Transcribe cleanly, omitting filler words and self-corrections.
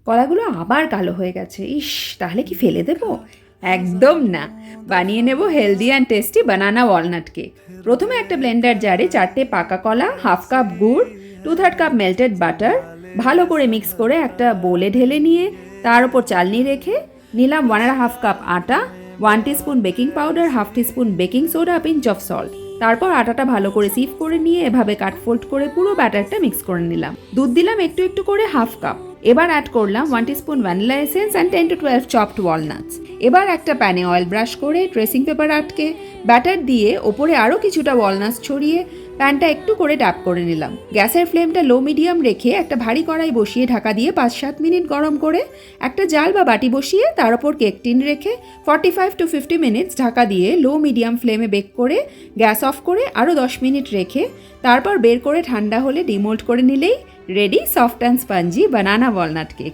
কলাগুলো আবার কালো হয়ে গেছে। ইস, তাহলে কি ফেলে দেব? একদম না, বানিয়ে নেব healthy and tasty banana walnut cake. প্রথমে একটা ব্লেন্ডার জারে 4টে পাকা কলা, হাফ কাপ গুড়, 2/3 কাপ মেল্টেড বাটার ভালো করে মিক্স করে একটা বোলে ঢেলে নিয়ে তার উপর চালনি রেখে নিলাম 1.5 কাপ আটা, 1 teaspoon baking powder, half teaspoon baking soda, pinch of salt. তারপর আটাটা ভালো করে সিফ করে নিয়ে এভাবে কাট ফোল্ড করে পুরো ব্যাটারটা মিক্স করে নিলাম। দুধ দিলাম একটু একটু করে হাফ কাপ। এবার অ্যাড করলাম 1 teaspoon vanilla essence and 10 to 12 chopped walnuts. এবার একটা প্যানে অয়েল ব্রাশ করে ড্রেসিং পেপার আটকে ব্যাটার দিয়ে ওপরে আরও কিছুটা ওয়ালনাটস ছড়িয়ে প্যানটা একটু করে ট্যাপ করে নিলাম। গ্যাসের ফ্লেমটা লো মিডিয়াম রেখে একটা ভারী কড়াই বসিয়ে ঢাকা দিয়ে 5-7 মিনিট গরম করে একটা জাল বা বাটি বসিয়ে তার উপর কেক টিন রেখে 45 to 50 মিনিটস ঢাকা দিয়ে লো মিডিয়াম ফ্লেমে বেক করে গ্যাস অফ করে আরও 10 মিনিট রেখে তারপর বের করে ঠান্ডা হলে ডিমোল্ড করে নিলেই ready soft and spongy banana walnut cake.